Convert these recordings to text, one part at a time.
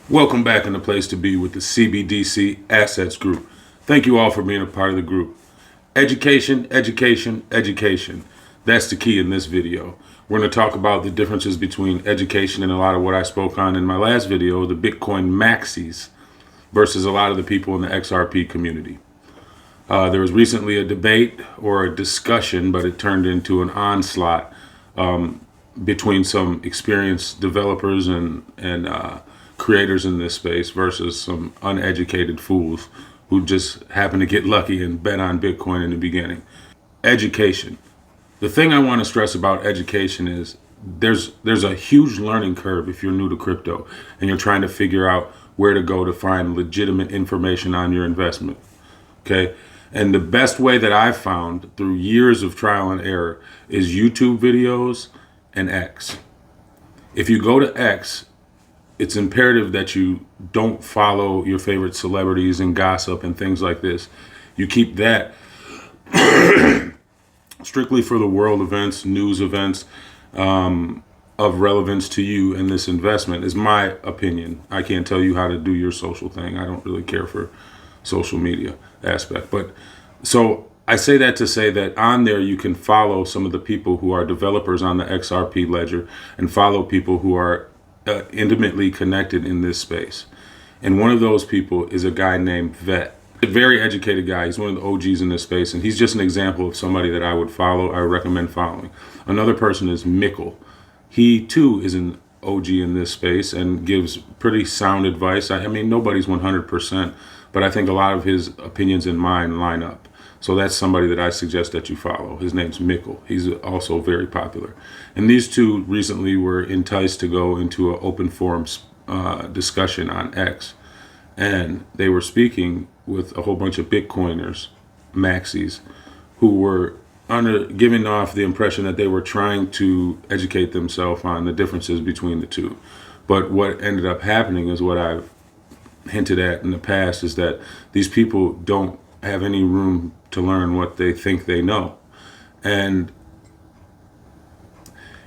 Welcome back in the place to be with the CBDC Assets Group. Thank you all for being a part of the group. Education, education, education. That's the key in this video. We're going to talk about the differences between education and a lot of what I spoke on in my last video, the Bitcoin maxis, versus a lot of the people in the XRP community. There was recently a debate or a discussion, but it turned into an onslaught between some experienced developers and creators in this space versus some uneducated fools who just happen to get lucky and bet on Bitcoin in the beginning. Education. The thing I want to stress about education is there's a huge learning curve if you're new to crypto and you're trying to figure out where to go to find legitimate information on your investment. Okay. And the best way that I've found through years of trial and error is YouTube videos and X. If you go to X, it's imperative that you don't follow your favorite celebrities and gossip and things like this. You keep that strictly for the world events, news events of relevance to you in this investment, is my opinion. I can't tell you how to do your social thing. I don't really care for social media aspect. But so I say that to say that on there you can follow some of the people who are developers on the XRP ledger and follow people who are intimately connected in this space. And one of those people is a guy named Vet. A very educated guy. He's one of the OGs in this space, and he's just an example of somebody that I would follow. I recommend following. Another person is Mickle. He too is an OG in this space and gives pretty sound advice. I mean, nobody's 100%, but I think a lot of his opinions and mine line up. So that's somebody that I suggest that you follow. His name's Mickle. He's also very popular. And these two recently were enticed to go into an open forum discussion on X. And they were speaking with a whole bunch of Bitcoiners, maxis, who were giving off the impression that they were trying to educate themselves on the differences between the two. But what ended up happening is what I've hinted at in the past, is that these people don't have any room to learn what they think they know. And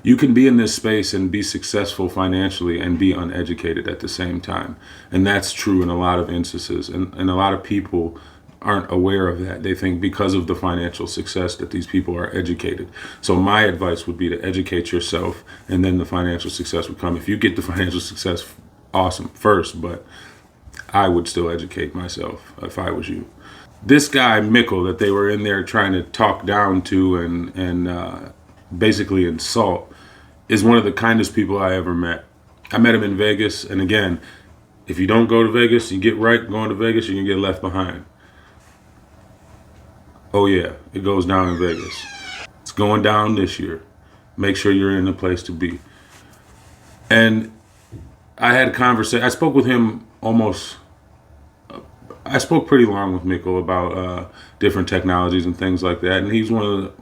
you can be in this space and be successful financially and be uneducated at the same time. And that's true in a lot of instances. And a lot of people aren't aware of that. They think because of the financial success that these people are educated. So my advice would be to educate yourself, and then the financial success would come. If you get the financial success, awesome, first, but I would still educate myself if I was you. This guy, Mickle, that they were in there trying to talk down to and basically insult, is one of the kindest people I ever met. I met him in Vegas, and again, if you don't go to Vegas, you get right going to Vegas, you're going to get left behind. Oh yeah, it goes down in Vegas. It's going down this year. Make sure you're in the place to be. And I had a conversation. I spoke with him I spoke pretty long with Mickle about different technologies and things like that. And he's one of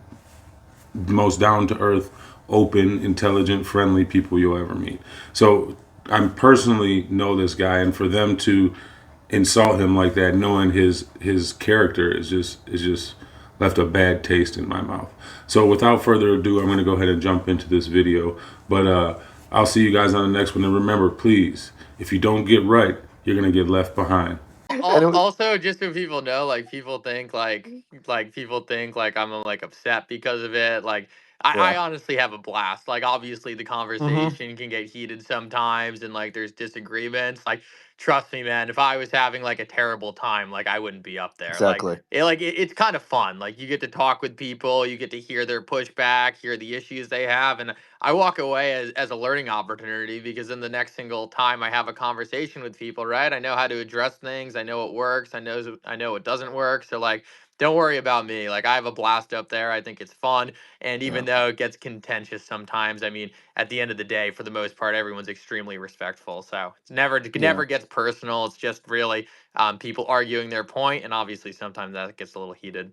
the most down-to-earth, open, intelligent, friendly people you'll ever meet. So I personally know this guy, and for them to insult him like that, knowing his character, is just left a bad taste in my mouth. So without further ado, I'm going to go ahead and jump into this video. But I'll see you guys on the next one. And remember, please, if you don't get right, you're going to get left behind. Also, just so people know, people think like I'm like upset because of it. Like I Yeah. honestly have a blast. Like obviously the Hmm. conversation can get heated sometimes, and like there's disagreements. Like trust me, man, if I was having like a terrible time, like I wouldn't be up there. Exactly. It's kind of fun. Like you get to talk with people, you get to hear their pushback, hear the issues they have, and I walk away as a learning opportunity, because then the next single time I have a conversation with people, right, I know how to address things. I know what works. I know what doesn't work. So like, don't worry about me. Like I have a blast up there. I think it's fun. And Yeah. even though it gets contentious sometimes, I mean, at the end of the day, for the most part, everyone's extremely respectful. So it Yeah. never gets personal. It's just really people arguing their point, and obviously sometimes that gets a little heated.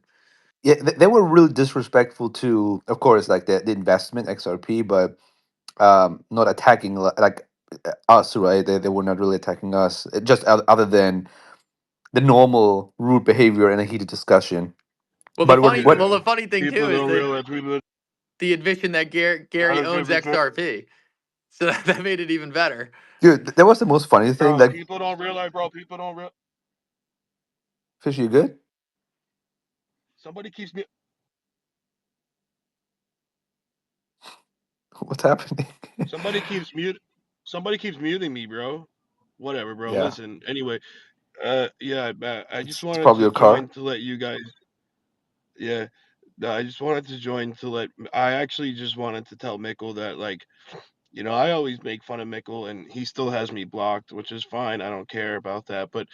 Yeah. They were really disrespectful to, of course, like the investment XRP, but not attacking like us, right? They were not really attacking us. Just other than the normal rude behavior in a heated discussion. But Well, Yeah, the funny thing too people is don't that realize we live the admission that Gary owns 150. XRP. So that made it even better. Dude, that was the most funny thing. Bro, Like, people don't realize, bro. People don't real. Fish, you good? Somebody keeps me. What's happening? Somebody keeps mute. Somebody keeps muting me, bro. Whatever, bro. Yeah, Listen. Anyway, yeah, I just it's wanted probably to your car. join to let you guys. Yeah, no, I just wanted to join to let. I actually just wanted to tell Mickle that, like, I always make fun of Mickle, and he still has me blocked, which is fine. I don't care about that. But,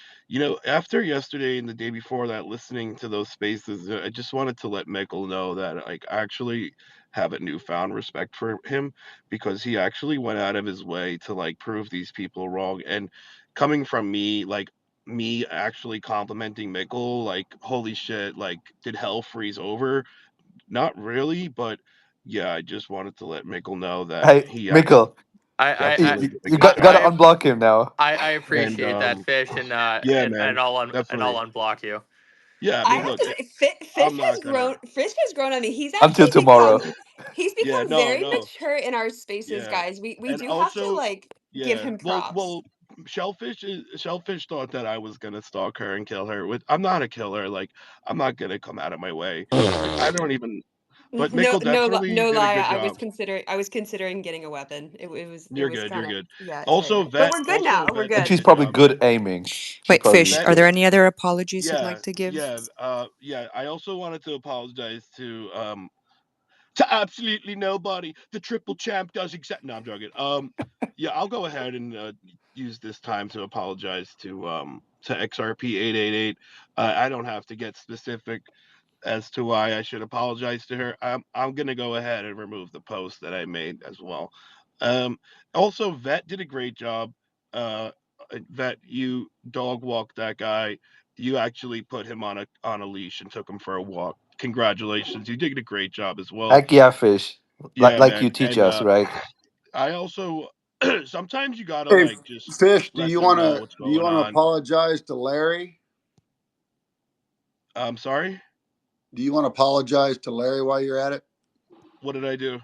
after yesterday and the day before that, listening to those spaces, I just wanted to let Mickle know that, like, I actually have a newfound respect for him because he actually went out of his way to, like, prove these people wrong. And coming from me, like, me actually complimenting Mickle, like, holy shit, like, did hell freeze over? Not really, but yeah, I just wanted to let Mickle know that Hey, he Mikkel, I definitely did a you good gotta job. I unblock him now. I And appreciate that, Fish, and yeah, and man, I'll definitely. unblock you. Yeah, I I mean, have look, to say, I'm Fish not has gonna. grown. Fish has grown on me. Until tomorrow. He's Yeah, become no, very no, mature in our spaces, yeah, guys. We and do have to also, like give yeah, him well, props. well, Shellfish thought that I was gonna stalk her and kill her. I'm not a killer. Like, I'm not gonna come out of my way. Like, I don't even. But No, Mickle definitely no did a lie. good job. I was considering getting a weapon. It You're was good. kind You're of good. yeah, it's very Also, good. But Vet. we're good Also, now. We're Vet And did a good. she's good probably job. good aiming. She's Wait, probably Fish, really Vet are there good. any other apologies you'd Yeah, like to give? yeah, yeah. I also wanted to apologize to absolutely nobody. The triple champ does exact. No, I'm joking. Yeah, I'll go ahead and use this time to apologize to XRP 888. I don't have to get specific as to why I should apologize to her. I'm gonna go ahead and remove the post that I made as well. Um, Also, Vet did a great job. Uh, Vet, you dog walked that guy. You actually put him on a leash and took him for a walk. Congratulations, you did a great job as well. Heck yeah, Fish. Yeah, Like you man. teach And us, right? I also sometimes you gotta Hey, like just Fish, let them know what's do you going want to on. apologize to Larry? I'm sorry. Do you want to apologize to Larry while you're at it? What did I do?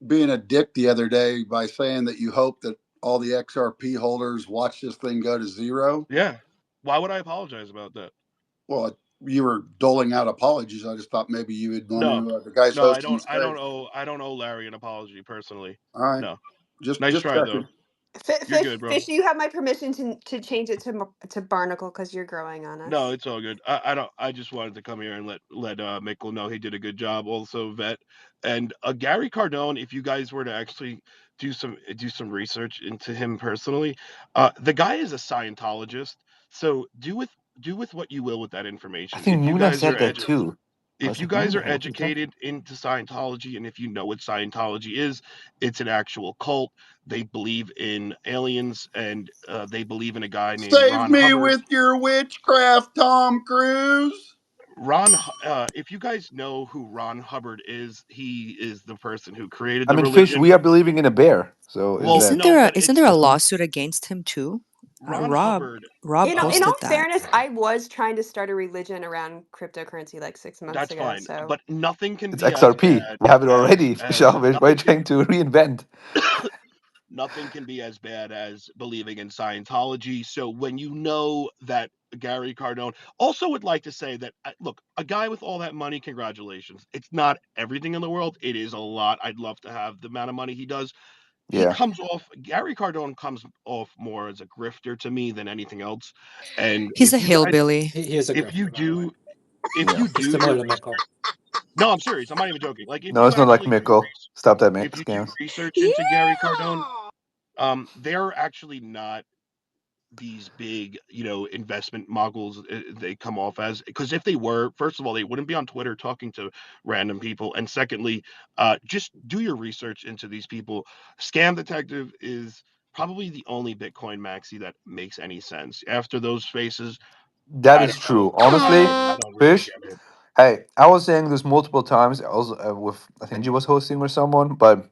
Being a dick the other day by saying that you hope that all the XRP holders watch this thing go to zero. Yeah. Why would I apologize about that? Well, you were doling out apologies. I just thought maybe you would want No, to. The guys no, I hosting the don't. space. I don't owe Larry an apology personally. All right, No. Nice just try though. checking. You're good, bro. Fish, you have my permission to change it to Barnacle because you're growing on No, us. it's all good. I don't. I just wanted to come here and let Mikkel know he did a good job. Also, Vet and Gary Cardone. If you guys were to actually do some research into him personally, the guy is a Scientologist. So do with what you will with that I information. think If you Muna guys said are that too. I if was you like, guys are Muna, what are you talking? educated into Scientology and if you know what Scientology is, it's an actual cult. They believe in aliens and they believe in a guy named Save Ron me Hubbard. with your witchcraft, Tom Cruise. If you guys know who Ron Hubbard is, he is the person who created I the mean, Fish, religion. we are believing in a bear. So is Well, that no, but Isn't it's there a lawsuit against him too? Ron Rob Hubbard. Rob In all posted that. fairness, I was trying to start a religion around cryptocurrency like 6 months That's ago. fine, So but nothing can it's be as XRP? bad We have it as already, as Fish. Why are you nothing can trying to reinvent? nothing can be as bad as believing in Scientology. So when you know that Gary Cardone also would like to say that, look, a guy with all that money, congratulations. It's not everything in the world. It is a lot. I'd love to have the amount of money he does. Yeah. Gary Cardone comes off more as a grifter to me than anything else. And He's a hillbilly. He is a if you grifter, by the way. do, if Yeah. you He's do similar your to research, Mickle. no, I'm serious. I'm not even joking. Like if No, you it's not like actually Mikkel. Stop that if you do scams. research into Gary Cardone, yeah. they're actually not these big, investment moguls they come off as because if they were, first of all, they wouldn't be on Twitter talking to random people, and secondly, just do your research into these people. Scam Detective is probably the only Bitcoin maxi that makes any sense. After those spaces, That I is don't know. true. Honestly, I don't really Fish. get it. Hey, I was saying this multiple times. Also, with I think you was hosting with someone, but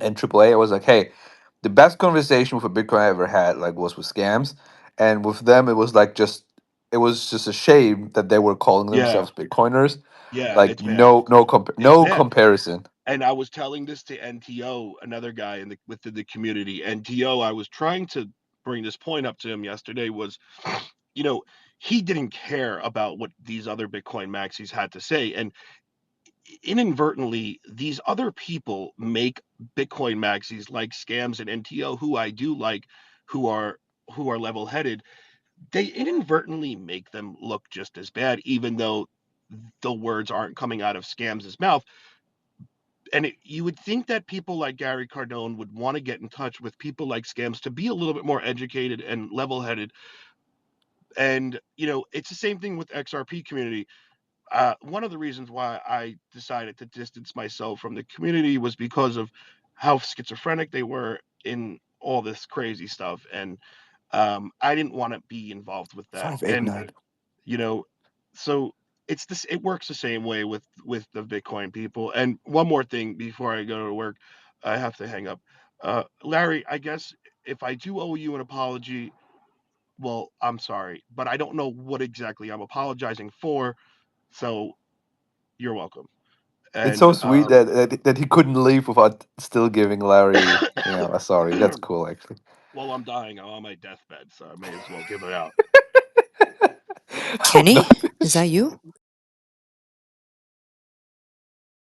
in AAA, I was like, hey, the best conversation with a Bitcoin I ever had like was with scams, and with them, it was just a shame that they were calling Yeah, themselves Bitcoiners. yeah, Like it's bad. no It's no bad. comparison. And I was telling this to NTO, another guy within the community. NTO, I was trying to bring this point up to him yesterday was, you know, he didn't care about what these other Bitcoin maxis had to say. And inadvertently, these other people make Bitcoin maxis like Scams and NTO, who I do like, who are level headed. They inadvertently make them look just as bad, even though the words aren't coming out of Scams' mouth. And you would think that people like Gary Cardone would want to get in touch with people like Scams to be a little bit more educated and level-headed. And it's the same thing with XRP community. One of the reasons why I decided to distance myself from the community was because of how schizophrenic they were in all this crazy stuff, and I didn't want to be involved with that. And 589. you know, so it's this. It works the same way with the Bitcoin people. And one more thing before I go to work, I have to hang up. Larry, I guess if I do owe you an apology, well, I'm sorry, but I don't know what exactly I'm apologizing for. So you're welcome. It's And so sweet that he couldn't leave without still giving Larry, a sorry. That's cool, actually. well, I'm dying. I'm on my deathbed, so I may as well give it out. Oh, no. Kenny, is that you?